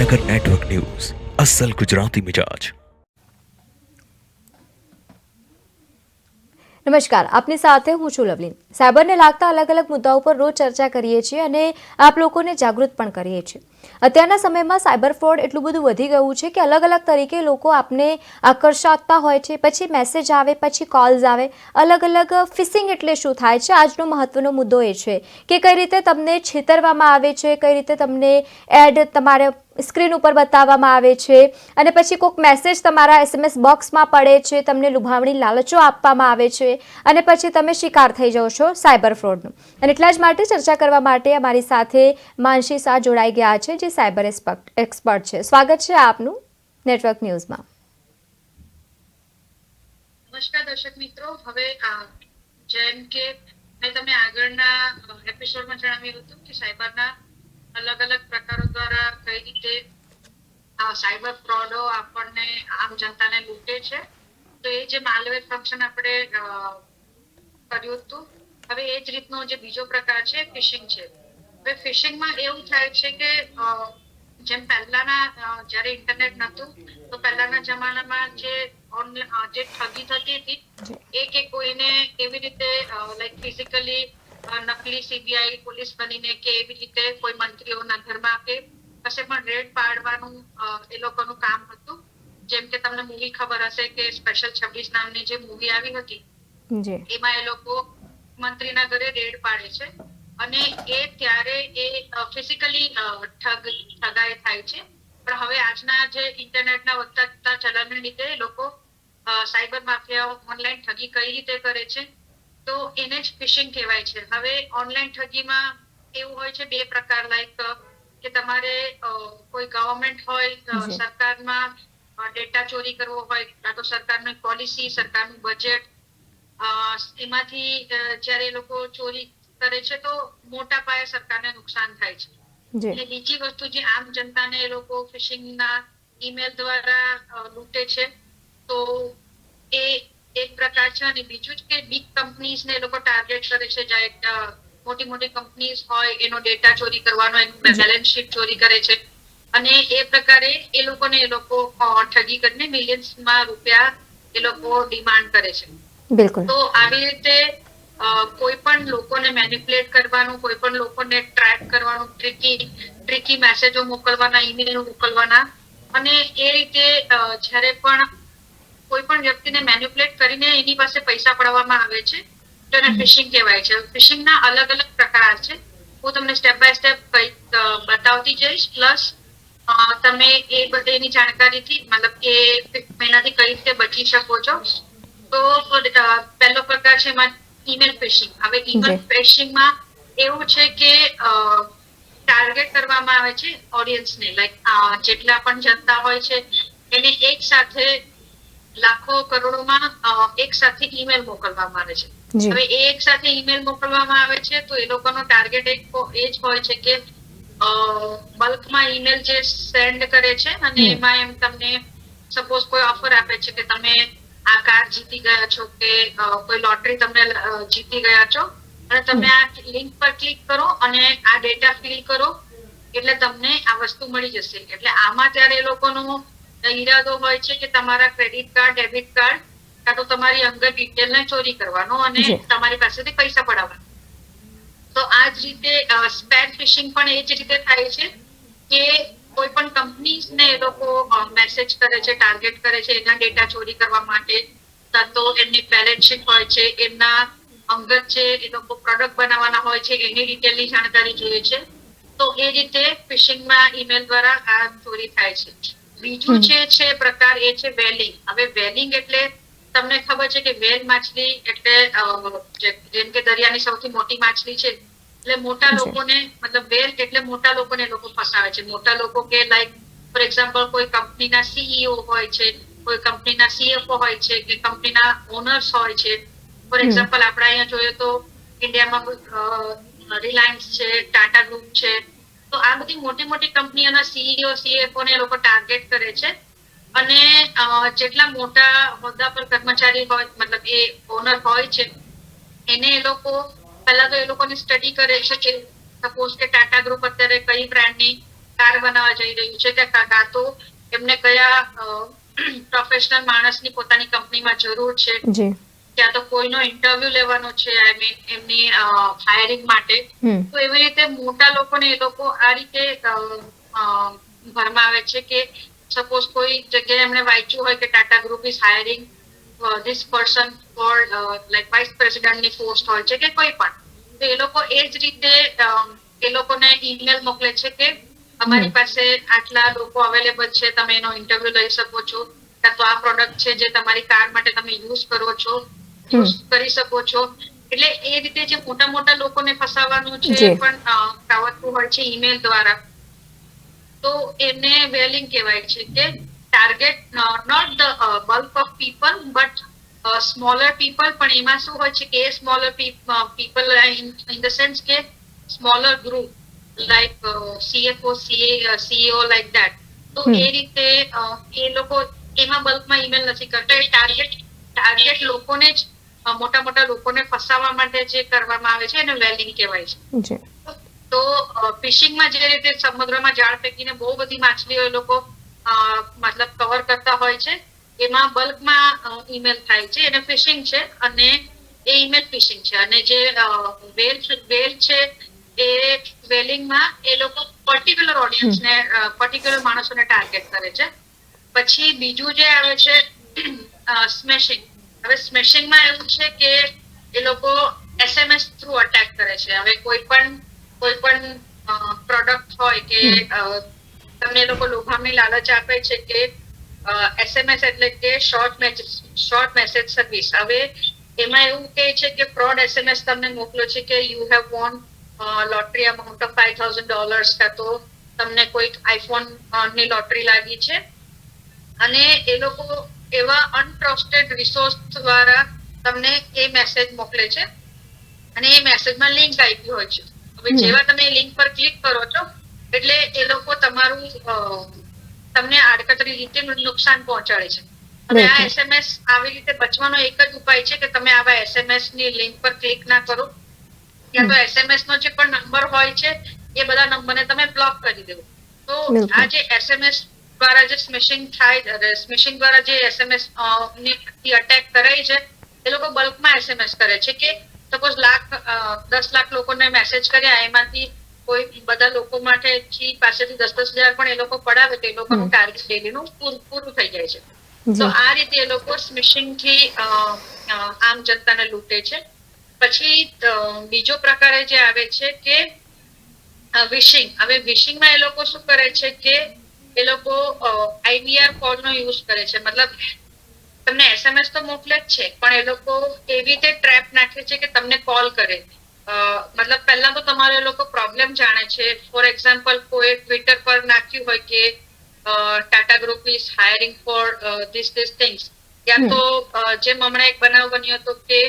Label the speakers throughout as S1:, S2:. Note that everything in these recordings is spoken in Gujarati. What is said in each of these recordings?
S1: જામનગર નેટવર્ક ન્યૂઝ અસલ ગુજરાતી મિજાજ.
S2: નમસ્કાર, આપની સાથે હું છું લવલીન. સાયબરને લાગતા અલગ અલગ મુદ્દાઓ પર રોજ ચર્ચા કરીએ છીએ અને આપ લોકોને જાગૃત પણ કરીએ છીએ. અત્યારના સમયમાં સાયબર ફ્રોડ એટલું બધું વધી ગયું છે કે અલગ અલગ તરીકે લોકો આપને આકર્ષાતા હોય છે. પછી મેસેજ આવે, પછી કોલ્સ આવે. અલગ અલગ ફિશિંગ એટલે શું થાય છે, આજનો મહત્વનો મુદ્દો એ છે કે કઈ રીતે તમને છેતરવામાં આવે છે, કઈ રીતે તમને એડ તમારે સ્ક્રીન ઉપર બતાવવામાં આવે છે અને પછી કોઈક મેસેજ તમારા SMS બોક્સમાં પડે છે, તમને લુભાવણી લાલચો આપવામાં આવે છે અને પછી તમે શિકાર થઈ જાઓ છો સાયબર ફ્રોડનું. અને એટલા જ માટે ચર્ચા કરવા માટે અમારી સાથે માનસી શાહ જોડાઈ ગયા છે, જે સાયબર એક્સપર્ટ છે. સ્વાગત છે આપનું નેટવર્ક ન્યૂઝમાં.
S3: નમસ્કાર દર્શક મિત્રો. હવે જેમ કે મેં તમને આગળના એપિસોડમાં જણાવ્યું હતું કે સાયબરના અલગ અલગ પ્રકારો દ્વારા કઈ રીતે સાયબર ફ્રોડો આપણને આમ જનતાને લૂંટે છે, તો એ જે માલવેર ફંક્શન આપણે કર્યું હતું, હવે એ જ રીતનો જે બીજો પ્રકાર છે ફિશિંગ છે. હવે ફિશિંગમાં એવું થાય છે કે જેમ પહેલાના જ્યારે ઇન્ટરનેટ નહોતું તો પહેલાના જમાનામાં જે ઠગી થતી હતી એ કે કોઈને એવી રીતે લાઈક ફિઝિકલી નકલી CBI પોલીસ બનીને કે એવી રીતે કોઈ મંત્રીઓના ઘરમાં કે કશે પણ રેડ પાડવાનું એ લોકોનું કામ હતું. જેમ કે તમને મૂવી ખબર હશે કે સ્પેશિયલ 26 નામની જે મૂવી આવી હતી, એમાં એ લોકો મંત્રીના ઘરે રેડ પાડે છે અને એ ત્યારે એ ફિઝિકલી ઠગાઈ થાય છે. પણ હવે આજના જે ઇન્ટરનેટના વધતા ચલણને લીધે લોકો સાયબર માફિયાઓ ઓનલાઈન ઠગી કઈ રીતે કરે છે, તો એને જ ફિશિંગ કહેવાય છે. હવે ઓનલાઈન ઠગીમાં એવું હોય છે બે પ્રકાર, લાઈક કે તમારે કોઈ ગવર્મેન્ટ હોય, સરકારમાં ડેટા ચોરી કરવો હોય, કાં તો સરકારની પોલિસી, સરકારનું બજેટ, એમાંથી જ્યારે એ લોકો ચોરી કરે છે તો મોટા પાયે સરકારને નુકસાન થાય છે. અને બીજી વસ્તુ જે આમ જનતાને એ લોકો ફિશિંગના ઈમેલ દ્વારા લૂંટે છે, તો એ એક પ્રકાર છે. અને બીજું જ કે બિગ કંપનીઝને એ લોકો ટાર્ગેટ કરે છે, જ્યારે મોટી મોટી કંપનીઝ હોય એનો ડેટા ચોરી કરવાનો, એનું બેલેન્સ શીટ ચોરી કરે છે અને એ પ્રકારે એ લોકો ઠગી કરીને મિલિયન્સમાં રૂપિયા એ લોકો ડિમાન્ડ કરે છે.
S2: બિલકુલ.
S3: તો આવી રીતે કોઈ પણ લોકોને મેનિપ્યુલેટ કરવાનું, કોઈ પણ લોકોને ટ્રેક કરવાનું, ટ્રિકી મેસેજો મોકલવાના, ઈમેલ મોકલવાના, અને એ રીતે જ્યારે પણ કોઈ પણ વ્યક્તિને મેનિપ્યુલેટ કરીને એની પાસે પૈસા પડાવવામાં આવે છે તો એને ફિશિંગ કહેવાય છે. ફિશિંગના અલગ અલગ પ્રકાર છે. હું તમને સ્ટેપ બાય સ્ટેપ બતાવતી જઈશ. પ્લસ તમે એ બધાની જાણકારીથી મતલબ એનાથી કઈ રીતે બચી શકો છો. તો પહેલો પ્રકાર છે એમાં ઈમેલ ફિશિંગ. હવે ઈમેલ ફિશિંગમાં એવું છે કે ટાર્ગેટ કરવામાં આવે છે ઓડિયન્સને, લાઈક જેટલા પણ જનતા હોય છે એને એક સાથે લાખો કરોડોમાં એક સાથે ઈમેલ મોકલવામાં આવે છે. હવે એક સાથે ઈમેલ મોકલવામાં આવે છે તો એ લોકોનો ટાર્ગેટ એ જ હોય છે કે બલ્કમાં ઈમેલ જે સેન્ડ કરે છે અને એમાં એમ તમને સપોઝ કોઈ ઓફર આપે છે કે તમે આ કાર જીતી ગયા છો કે કોઈ લોટરી તમે જીતી ગયા છો અને તમે આ લિંક પર ક્લિક કરો અને આ ડેટા ફિલ કરો એટલે તમને આ વસ્તુ મળી જશે. એટલે આમાં ત્યારે એ લોકોનો ઈરાદો હોય છે કે તમારા ક્રેડિટ કાર્ડ, ડેબિટ કાર્ડ, કાં તો તમારી અંગત ડિટેલને ચોરી કરવાનો અને તમારી પાસેથી પૈસા પડાવવાનો. તો આ જ રીતે સ્પેમ ફિશિંગ પણ એ જ રીતે થાય છે કે કોઈ પણ કંપનીઝને એ લોકો મેસેજ કરે છે, ટાર્ગેટ કરે છે એના ડેટા ચોરી કરવા માટે. તો એમની બેલેન્સ શીટ હોય છે, એમના અંગત છે એ લોકો પ્રોડક્ટ બનાવવાના હોય છે, એની ડિટેલની જાણકારી જોઈએ છે. તો એ રીતે ફિશિંગમાં ઈમેલ દ્વારા આ ચોરી થાય છે. બીજું છે પ્રકાર એ છે વેલિંગ. હવે વેલિંગ એટલે તમને ખબર છે કે વેલ માછલી એટલે જેમ કે દરિયાની સૌથી મોટી માછલી છે, એટલે મોટા લોકોને મતલબ વેલ એટલે મોટા લોકોને લોકો ફસાવે છે. મોટા લોકો કે લાઈક ફોર એક્ઝામ્પલ કોઈ કંપનીના CEO હોય છે, કોઈ કંપનીના CFO હોય છે, કે કંપનીના ઓનર્સ હોય છે. ફોર એક્ઝામ્પલ આપણે અહીંયા જોઈએ તો ઇન્ડિયામાં રિલાયન્સ છે, ટાટા ગ્રુપ છે, તો આ બધી મોટી મોટી કંપનીઓના CEO, CFO ને લોકો ટાર્ગેટ કરે છે અને જેટલા મોટા હોદ્દા પર કર્મચારી હોય, મતલબ એ ઓનર હોય છે, એને એ લોકો પહેલા તો એ લોકોની સ્ટડી કરે છે કે સપોઝ કે ટાટા ગ્રુપ અત્યારે કઈ બ્રાન્ડની કાર બનાવવા જઈ રહ્યું છે, કે કાં તો એમને કયા પ્રોફેશનલ માણસની પોતાની કંપનીમાં જરૂર છે,
S2: જી
S3: ક્યાં તો કોઈનો ઇન્ટરવ્યુ લેવાનો છે, આઈ મીન એમની હાયરિંગ માટે. તો એવી રીતે મોટા લોકોને એ લોકો આ રીતે ભરમાવે છે કે સપોઝ કોઈ જગ્યાએ એમણે વાંચ્યું હોય કે Tata group is hiring this person for like vice પ્રેસિડેન્ટની પોસ્ટ હોય છે કે કોઈ પણ, તો એ લોકો એ જ રીતે એ લોકોને ઈમેલ મોકલે છે કે અમારી પાસે આટલા લોકો અવેલેબલ છે, તમે એનો ઇન્ટરવ્યુ લઈ શકો છો, કાં તો આ પ્રોડક્ટ છે જે તમારી કાર માટે તમે યુઝ કરો છો, યુઝ કરી શકો છો. એટલે એ રીતે જે મોટા મોટા લોકોને ફસાવવાનું છે એ પણ કાવતરું હોય છે ઈમેલ દ્વારા. તો એને વેલિંગ કહેવાય છે કે target not the bulk of people but smaller people. પણ એમાં શું હોય છે કે એ smaller people in the sense કે smaller group like CFO, CEO like that. તો એ રીતે એ લોકો એમાં બલ્કમાં ઈમેલ નથી કરતા. એ ટાર્ગેટ લોકોને જ મોટા મોટા લોકોને ફસાવવા માટે જે કરવામાં આવે છે એને વેલિંગ કહેવાય છે. તો ફિશિંગમાં જે રીતે સમુદ્રમાં જાળ ફેંકીને બહુ બધી માછલીઓ એ લોકો મતલબ કવર કરતા હોય છે, એમાં બલ્કમાં ઈમેલ થાય છે, એને ફિશિંગ છે, અને એ ઈમેલ ફિશિંગ છે. અને જે વેલ છે એ વેલિંગમાં એ લોકો પર્ટિક્યુલર ઓડિયન્સને પર્ટિક્યુલર માણસોને ટાર્ગેટ કરે છે. પછી બીજું જે આવે છે સ્મેશિંગ. હવે સ્મેશિંગમાં એવું છે કે એ લોકો SMS થ્રુ અટેક કરે છે. હવે કોઈ પણ પ્રોડક્ટ હોય કે તમને એ લોકો લોભામણી લાલચ આપે છે કે SMS એટલે કે શોર્ટ મેસેજ સર્વિસ. હવે એમાં એવું કહે છે કે ફ્રોડ SMS તમને મોકલો છે કે you have von lottery amount of $5,000, કાં તો તમને કોઈક આઈફોન ની લોટરી લાગી છે, અને એ લોકો એવા અનટ્રસ્ટેડ રિસોર્સ દ્વારા તમને એ મેસેજ મોકલે છે, અને એ મેસેજમાં લિંક આપી હોય છે. હવે જેવા તમે લિંક પર ક્લિક કરો છો એટલે એ લોકો તમને આડકતરી રીતે નુકસાન પહોંચાડે છે. હવે આ SMS આવી રીતે બચવાનો એક જ ઉપાય છે કે તમે આવા SMS ની લિંક પર ક્લિક ના કરો, યા તો SMS નો જે પણ નંબર હોય છે એ બધા નંબરને તમે બ્લોક કરી દેવો. તો આ જે SMS દ્વારા જે સ્મેશિંગ દ્વારા જે SMS ની અટેક કરાય છે, એ લોકો બલ્કમાં SMS કરે છે કે સપોઝ 10 લાખ લોકોને મેસેજ કર્યા, એમાંથી કોઈ બધા લોકો માટે પાસેથી 10,000 પણ એ લોકો પડાવે તો એ લોકોનું ટાર્ગેટ ડેલીનું પૂરું થઈ જાય છે. તો આ રીતે એ લોકો સ્મિશિંગ થી આમ જનતાને લૂંટે છે. પછી બીજો પ્રકારે જે આવે છે કે વિશિંગ. હવે વિશિંગમાં એ લોકો શું કરે છે કે એ લોકો IVR કોલ નો યુઝ કરે છે. મતલબ તમને SMS તો મોકલે જ છે, પણ એ લોકો એવી રીતે ટ્રેપ નાખે છે કે તમને કોલ કરે. મતલબ પહેલા તો તમારો એ લોકો પ્રોબ્લેમ જાણે છે. ફોર એક્ઝામ્પલ કોઈ ટ્વિટર પર નાખ્યું હોય કે Tata group is hiring for this things, યા તો જેમ હમણાં એક બનાવ બન્યો હતો કે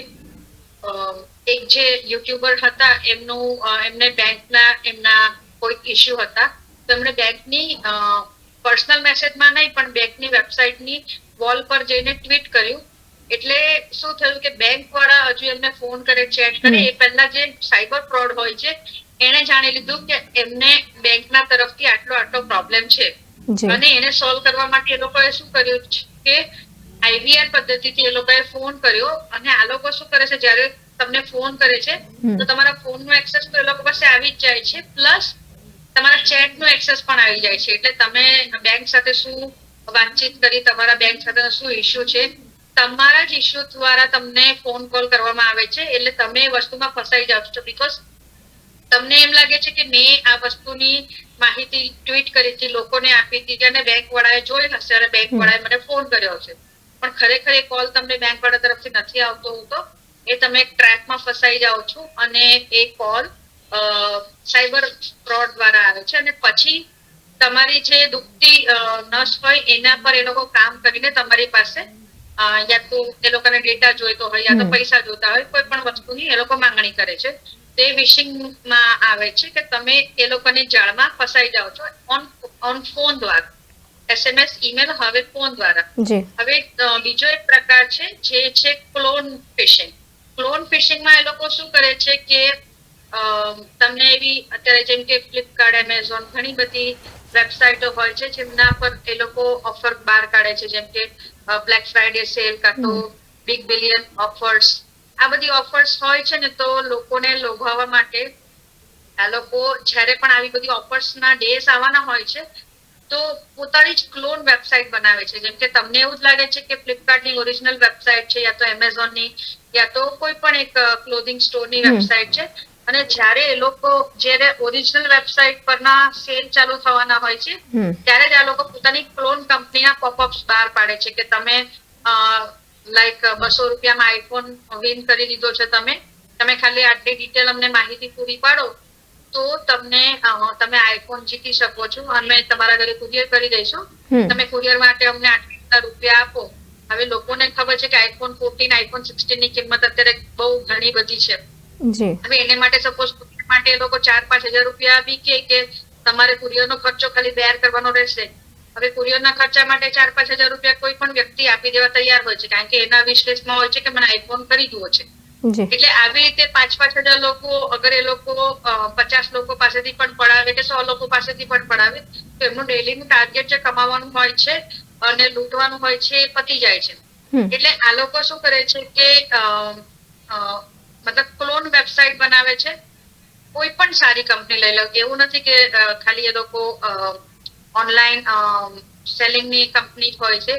S3: એક જે યુટ્યુબર હતા એમને બેંકના એમના કોઈક ઇસ્યુ હતા, તો એમણે બેંકની પર્સનલ મેસેજમાં નહીં પણ બેંકની વેબસાઇટની વોલ પર જઈને ટ્વીટ કર્યું. એટલે શું થયું કે બેંક વાળા હજુ એમને ફોન કરે, ચેટ કરે એ પહેલા જે સાયબર ફ્રોડ હોય છે એને જાણી લીધું કે એમને બેંકના તરફથી આટલો પ્રોબ્લેમ છે, અને એને સોલ્વ કરવા માટે એ લોકોએ શું કર્યું કે IVR પદ્ધતિથી એ લોકોએ ફોન કર્યો. અને આ લોકો શું કરે છે, જયારે તમને ફોન કરે છે તો તમારા ફોન નો એક્સેસ તો એ લોકો પાસે આવી જ જાય છે, પ્લસ તમારા ચેટ નો એક્સેસ પણ આવી જાય છે. એટલે તમે બેંક સાથે શું વાતચીત કરી, તમારા બેંક સાથે શું ઇસ્યુ છે, તમારા જ ઇસ્યુ દ્વારા તમને ફોન કોલ કરવામાં આવે છે. એટલે તમે એ વસ્તુમાં ફસાઈ જાવ છો, બીકોઝ તમને એમ લાગે છે કે મેં આ વસ્તુની માહિતી ટ્વીટ કરી હતી, લોકોને આપી હતી, અને બેંક વાળાએ જોઈ હશે અને બેંક વાળાએ મને ફોન કર્યો છે, પણ ખરેખર એ કોલ તમને બેંક વાળા તરફથી નથી આવતો હોતો. એ તમે ટ્રેપમાં ફસાઈ જાઓ છો, અને એ કોલ સાયબર ફ્રોડ દ્વારા આવે છે. અને પછી તમારી જે દુખતી નસ હોય એના પર એ લોકો કામ કરીને તમારી પાસે યા તો એ લોકોને ડેટા જોઈતો હોય, યા તો પૈસા જોતા હોય, કોઈ પણ વસ્તુની એ લોકો માંગણી કરે છે. તે વિશિંગમાં આવે છે કે તમે એ લોકોની જાળમાં ફસાઈ જાઓ છો ઓન ફોન દ્વારા. SMS, ઈમેલ, હવે ફોન દ્વારા. હવે બીજો એક પ્રકાર છે જે છે ક્લોન ફિશિંગ. ક્લોન ફિશિંગમાં એ લોકો શું કરે છે કે તમને એવી અત્યારે જેમ કે ફ્લિપકાર્ટ, એમેઝોન ઘણી બધી વેબસાઇટો હોય છે જેમના પર એ લોકો ઓફર બહાર કાઢે છે, જેમ કે બ્લેક ફ્રાઈડે સેલ કાં તો બિગ બિલિયન ઓફર્સ. આ બધી ઓફર્સ હોય છે ને, તો લોકોને લોભાવવા માટે આ લોકો જ્યારે પણ આવી બધી ઓફર્સના ડેઝ આવવાના હોય છે તો પોતાની જ ક્લોન વેબસાઇટ બનાવે છે. જેમ કે તમને એવું જ લાગે છે કે ફ્લિપકાર્ટની ઓરિજિનલ વેબસાઇટ છે, યા તો એમેઝોનની, યા તો કોઈ પણ એક ક્લોથિંગ સ્ટોરની વેબસાઇટ છે, અને જ્યારે એ લોકો જ્યારે ઓરિજિનલ વેબસાઇટ પરના સેલ ચાલુ થવાના હોય છે ત્યારે જ આ લોકો પોતાની ક્લોન કંપનીના પોપઅપ્સ બહાર પાડે છે કે તમે લાઈક 200 રૂપિયામાં આઈફોન વિન કરી લીધો છે, તમે ખાલી આટલી ડિટેલ અમને માહિતી પૂરી પાડો તો તમે આઈફોન જીતી શકો છો, અમે તમારા ઘરે કુરિયર કરી દઈશું, તમે કુરિયર માટે અમને આટલા રૂપિયા આપો. હવે લોકોને ખબર છે કે આઈફોન 14, આઈફોન 16 ની કિંમત અત્યારે બહુ ઘણી બધી છે. હવે એને માટે સપોઝ કુરિયર માટે એ લોકો 4-5 હજાર રૂપિયા બી કે તમારે કુરિયરનો ખર્ચો ખાલી બેર કરવાનો રહેશે. હવે કુરિયરના ખર્ચા માટે 4-5 હજાર રૂપિયા કોઈ પણ વ્યક્તિ આપી દેવા તૈયાર હોય છે, કારણ કે એના વિશ લિસ્ટમાં હોય છે કે મને આઈફોન ખરીદવો છે. એટલે આવી રીતે 5-5 હજાર લોકો, અગર એ લોકો 50 લોકો પાસેથી પણ પડાવે કે 100 લોકો પાસેથી પણ પડાવે તો એમનું ડેલીનું ટાર્ગેટ જે કમાવાનું હોય છે અને લૂંટવાનું હોય છે એ પતી જાય છે. એટલે આ લોકો શું કરે છે કે મતલબ ક્લોન વેબસાઇટ બનાવે છે. કોઈ પણ સારી કંપની લઈ લો, એવું નથી કે ખાલી એ લોકો ઓનલાઈન સેલિંગની કંપની હોય છે.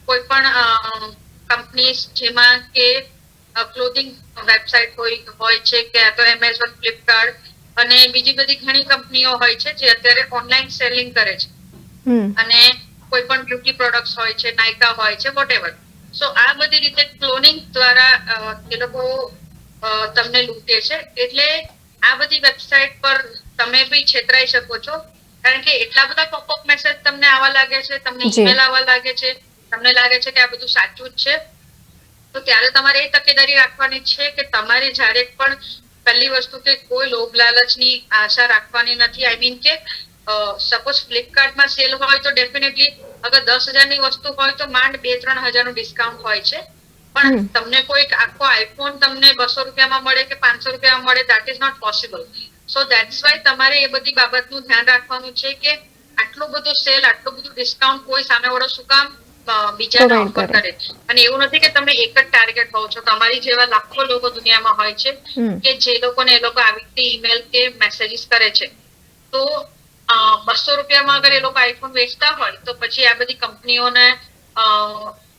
S3: કોઈ પણ કંપની જેમાં કે ક્લોથિંગ વેબસાઇટ હોય છે કે તો એમેઝોન, ફ્લિપકાર્ટ અને બીજી બધી ઘણી કંપનીઓ હોય છે જે અત્યારે ઓનલાઈન સેલિંગ કરે છે. અને કોઈ પણ બ્યુટી પ્રોડક્ટ્સ હોય છે, નાયકા હોય છે, વોટેવર. સો આ બધી રીતે ક્લોનિંગ દ્વારા એ લોકો તમને લૂંટે છે. એટલે આ બધી વેબસાઇટ પર તમે બી છેતરાઈ શકો છો, કારણ કે એટલા બધા પોપઅપ મેસેજ તમને આવવા લાગે છે, તમને ઈમેલ આવવા લાગે છે, તમને લાગે છે કે આ બધું સાચું જ છે. તો ત્યારે તમારે એ તકેદારી રાખવાની છે કે તમારે જ્યારે પણ પહેલી વસ્તુ કે કોઈ લોભ લાલચની આશા રાખવાની નથી. આઈ મીન કે સપોઝ ફ્લિપકાર્ટમાં સેલ હોય તો ડેફિનેટલી અગર 10,000 ની વસ્તુ હોય તો માંડ 2-3 હજારનું ડિસ્કાઉન્ટ હોય છે. પણ તમને કોઈ આખો આઈફોન તમને 200 રૂપિયામાં મળે કે 500 રૂપિયામાં મળે, that is not possible. So that's why તમારે એ બધી બાબતનું ધ્યાન રાખવાનું છે કે આટલું બધું સેલ, આટલું બધું ડિસ્કાઉન્ટ કોઈ સામેવાળો શું કામ બીજાને ઓફર કરે. અને એવું નથી કે તમે એક જ ટાર્ગેટ હોવ છો, તમારી જેવા લાખો લોકો દુનિયામાં હોય છે કે જે લોકોને એ લોકો આવી રીતે ઈમેલ કે મેસેજીસ કરે છે. તો 200 રૂપિયામાં અગર એ લોકો આઈફોન વેચતા હોય તો પછી આ બધી કંપનીઓને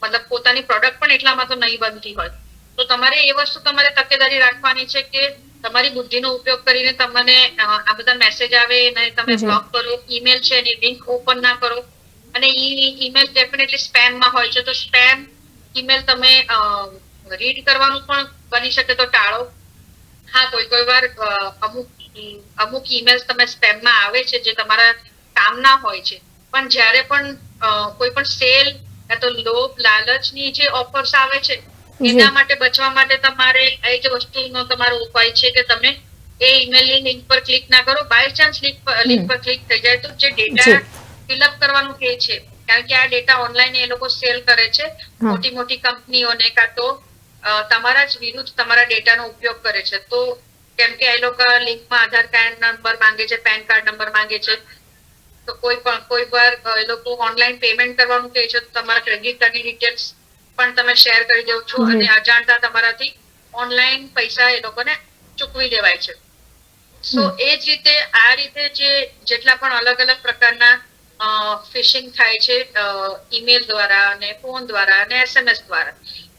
S3: મતલબ પોતાની પ્રોડક્ટ પણ એટલામાં તો નહીં બનતી હોય. તો તમારે એ વસ્તુ તમારે તકેદારી રાખવાની છે કે તમારી બુદ્ધિનો ઉપયોગ કરીને તમને આ બધા મેસેજ આવે અને તમે બ્લોક કરો. ઈમેલ છે એની લિંક ઓપન ના કરો. અને ઈમેલ ડેફિનેટલી સ્પેમમાં હોય છે, તો સ્પેમ ઈમેલ તમે રીડ કરવાનું પણ બની શકે તો ટાળો. હા, કોઈ વાર અમુક ઈમેલ્સ તમે સ્પેમમાં આવે છે જે તમારા કામના હોય છે, પણ જ્યારે પણ કોઈ પણ સેલ યા તો લોભ લાલચની જે ઓફર્સ આવે છે એના માટે બચવા માટે તમારે એ જ વસ્તુનો તમારો ઉપાય છે કે તમે એ ઈમેલની લિંક પર ક્લિક ના કરો. બાય ચાન્સ લિંક પર ક્લિક થઈ જાય તો જે ડેટા ફિલઅપ કરવાનું કે છે, કારણ કે આ ડેટા ઓનલાઈન એ લોકો સેલ કરે છે મોટી મોટી કંપનીઓને, કાં તો તમારા જ વિરુદ્ધ તમારા ડેટાનો ઉપયોગ કરે છે. તો કેમ કે એ લોકો લિંકમાં આધાર કાર્ડ નંબર માંગે છે, પેન કાર્ડ નંબર માંગે છે. તો કોઈ વાર એ લોકો ઓનલાઈન પેમેન્ટ કરવાનું કહે છે તો તમારા ક્રેડિટ કાર્ડની ડિટેલ્સ પણ તમે શેર કરી દો છો અને અજાણતા તમારાથી ઓનલાઈન પૈસા એ લોકોને ચૂકવી દેવાય છે. સો એ જ રીતે આ રીતે જેટલા પણ અલગ અલગ પ્રકારના ફિશિંગ થાય છે ઈમેલ દ્વારા અને ફોન દ્વારા અને SMS દ્વારા,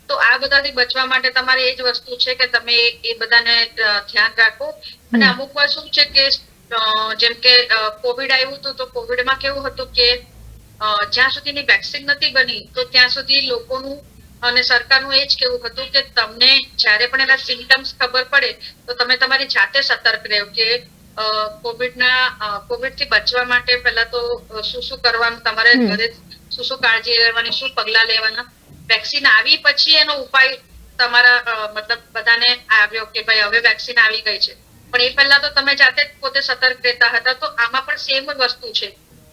S3: તો આ બધાથી બચવા માટે તમારે એ જ વસ્તુ છે કે તમે એ બધાને ધ્યાન રાખો. અને અમુક વાર શું છે કે જેમ કે કોવિડ આવ્યું હતું તો કોવિડમાં કેવું હતું કે જ્યાં સુધીની વેક્સિન નથી બની તો ત્યાં સુધી લોકોનું અને સરકારનું એ જ કેવું હતું કે તમને જ્યારે પણ એના સિમ્ટમ્સ ખબર પડે તો તમે તમારી જાતે સતર્ક રહો કે કોવિડથી બચવા માટે પહેલા તો શું કરવાનું, તમારે ઘરે શું કાળજી લેવાની, શું પગલા લેવાના. વેક્સિન આવી પછી એનો ઉપાય તમારા મતલબ બધાને આવ્યો કે ભાઈ હવે વેક્સિન આવી ગઈ છે, પણ એ પહેલા તો તમે જાતે પોતે સતર્ક રહેતા હતા. તો આમાં પણ સેમ વસ્તુ છે.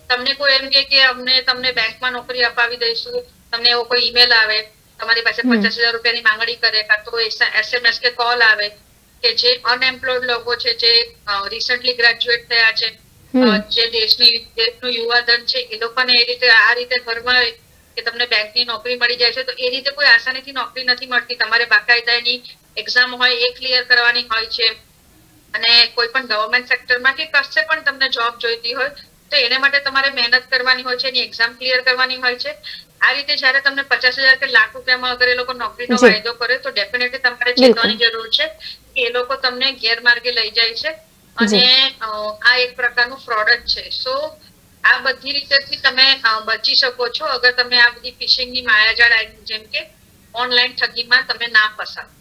S3: તમને કોઈ એમ કે અમને તમને બેંકમાં નોકરી અપાવી દઈશું, તમને એવો કોઈ ઈમેલ આવે, તમારી પાસે 50,000 રૂપિયાની માંગણી કરે, કાં તો SMS કે કોલ આવે, કે જે અનએમ્પ્લોયડ લોકો છે, જે રિસન્ટલી ગ્રેજ્યુએટ થયા છે, જે દેશનું યુવાધન છે, એ લોકોને એ રીતે આ રીતે ઘરમાં કે તમને બેંકની નોકરી મળી જાય છે, તો એ રીતે કોઈ આસાનીથી નોકરી નથી મળતી. તમારે બાકાયદાની એક્ઝામ હોય એ ક્લિયર કરવાની હોય છે, અને કોઈ પણ ગવર્મેન્ટ સેક્ટરમાં કે કશે પણ તમને જોબ જોઈતી હોય તો એને માટે તમારે મહેનત કરવાની હોય છે, એની એક્ઝામ ક્લિયર કરવાની હોય છે. આ રીતે જયારે તમને 50,000 કે લાખ રૂપિયામાં અગર એ લોકો નોકરીનો વાયદો કરે તો ડેફિનેટલી તમારે ચેતવાની જરૂર છે કે એ લોકો તમને ગેરમાર્ગે લઈ જાય છે, અને આ એક પ્રકારનું ફ્રોડ જ છે. સો આ બધી રીતેથી તમે બચી શકો છો અગર તમે આ બધી ફિશિંગની માયાજાળ જેમ કે ઓનલાઈન ઠગીમાં તમે ના ફસાવો.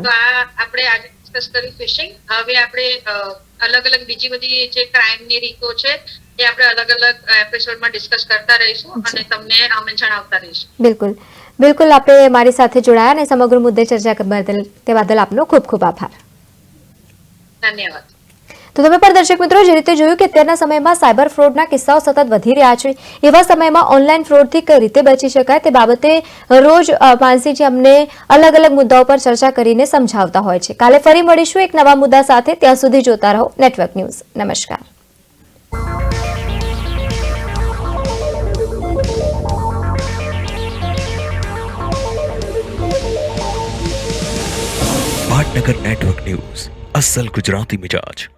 S3: તો આ આપણે આજે ડિસ્કસ કરી ફિશિંગ. હવે આપણે અલગ અલગ બીજી બધી જે ક્રાઇમની રીતો છે એ આપણે અલગ અલગ એપિસોડમાં ડિસ્કસ કરતા રહીશું અને તમને અમે જણાવતા રહીશું.
S2: બિલકુલ બિલકુલ, આપણે મારી સાથે જોડાયા અને સમગ્ર મુદ્દે ચર્ચા કરવા બદલ આપનો ખૂબ ખૂબ આભાર.
S3: ધન્યવાદ.
S2: તો તમે પણ દર્શક મિત્રો જે રીતે જોયું કે અત્યારના સમયમાં સાયબર ફ્રોડના કિસ્સાઓ સતત વધી રહ્યા છે, એવા સમયમાં ઓનલાઈન ફ્રોડથી કઈ રીતે બચી શકાય તે બાબતે રોજ માનસીજી અમને અલગ અલગ મુદ્દાઓ પર ચર્ચા કરીને સમજાવતા હોય છે. કાલે ફરી મળીશું એક નવા મુદ્દા સાથે. ત્યાં સુધી જોતા રહો નેટવર્ક ન્યૂઝ. નમસ્કાર.
S1: પાટનગર નેટવર્ક ન્યૂઝ, અસલ ગુજરાતી મિજાજ.